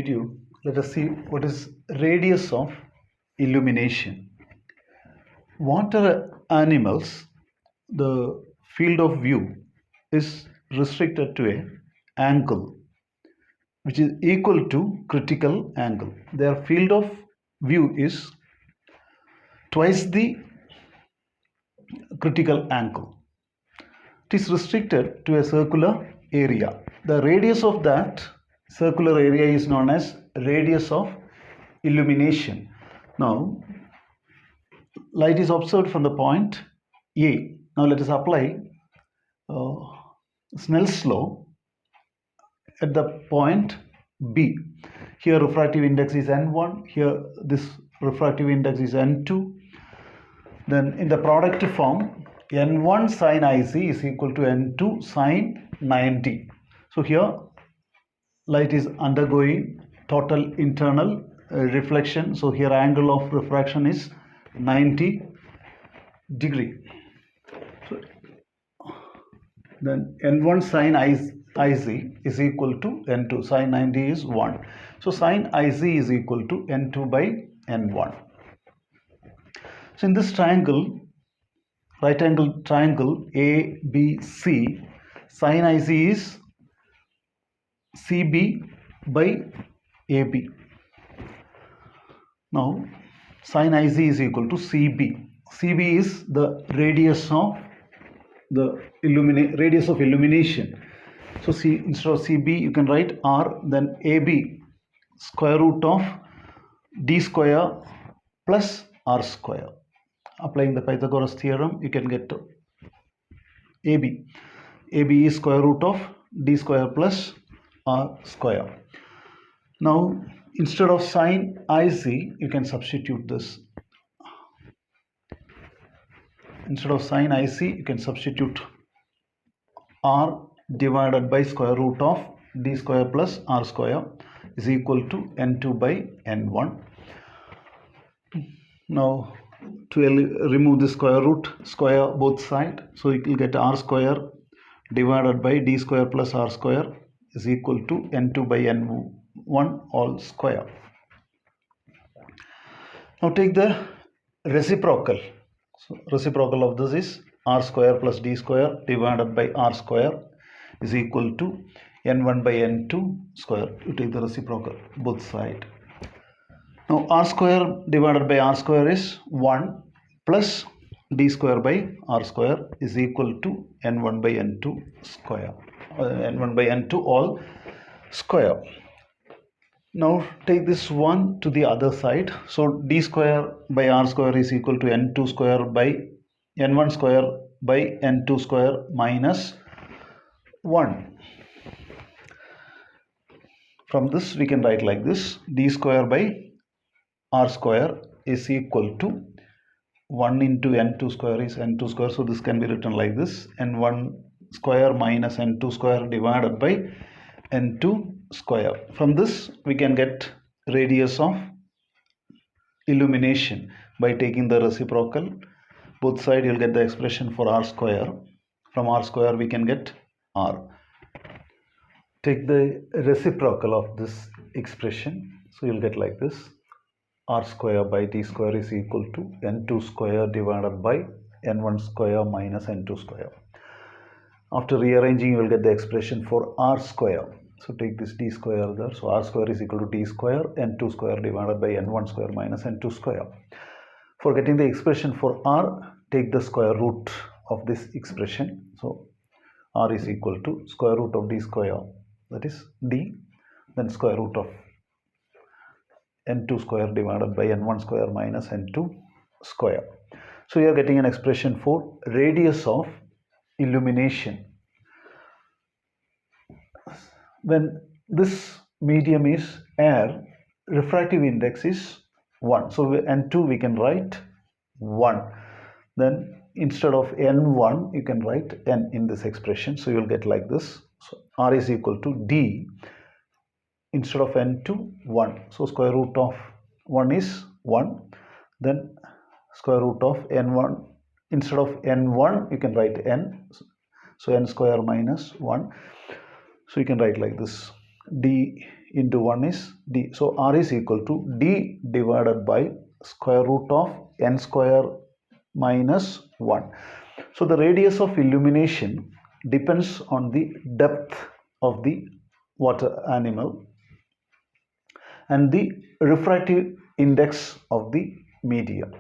video, let us see what is radius of illumination. Water animals, the field of view is restricted to a angle which is equal to critical angle. Their field of view is twice the critical angle. It is restricted to a circular area. The radius of that circular area is known as radius of illumination. Now, light is observed from the point A. Now, let us apply Snell's law at the point B. Here, refractive index is N1. Here, this refractive index is N2. Then, in the product form, N1 sin IC is equal to N2 sin 90. So, here, light is undergoing total internal reflection. So, here, angle of refraction is 90 degree. So, then N1 sin IC is equal to N2. Sin 90 is 1. So, sin IC is equal to N2 by N1. So, in this triangle, right angle triangle ABC, sin IC is CB by AB. Now, sin IC is equal to CB. CB is the radius of the radius of illumination. So, instead of CB, you can write R, then AB square root of D square plus R square. Applying the Pythagoras theorem, you can get AB. AB is square root of D square plus R square. Now, instead of sin IC, you can substitute this. Instead of sin IC, you can substitute R divided by square root of D square plus R square is equal to N2 by N1. Now, to remove the square root, square both sides. So, you will get R square divided by D square plus R square is equal to N2 by N1 all square. Now, take the reciprocal. So, reciprocal of this is R square plus D square divided by R square is equal to N1 by N2 square. You take the reciprocal both sides. Now, R square divided by R square is 1 plus D square by R square is equal to N1 by N2 square. N1 by N2 all square. Now, take this one to the other side. So, D square by R square is equal to N2 square by N1 square by N2 square minus 1. From this, we can write like this. D square by R square is equal to 1 into N2 square is N2 square. So, this can be written like this. N1 square minus N2 square divided by N2 square. From this, we can get radius of illumination by taking the reciprocal. Both sides, you will get the expression for R square. From R square, we can get R. Take the reciprocal of this expression. So, you will get like this. R square by D square is equal to N2 square divided by N1 square minus N2 square. After rearranging, you will get the expression for R square. So, take this D square there. So, R square is equal to D square, N2 square divided by N1 square minus N2 square. For getting the expression for R, take the square root of this expression. So, R is equal to square root of D square, that is D, then square root of N2 square divided by N1 square minus N2 square. So, you are getting an expression for radius of illumination. When this medium is air, refractive index is 1. So, N2 we can write 1. Then instead of N1, you can write N in this expression. So, you will get like this. So, R is equal to D. Instead of N2, 1. So, square root of 1 is 1. Then square root of N1. Instead of N1, you can write N. So, N square minus 1. So, you can write like this. D into 1 is d. So r is equal to d divided by square root of n square minus 1. So the radius of illumination depends on the depth of the water animal and the refractive index of the medium.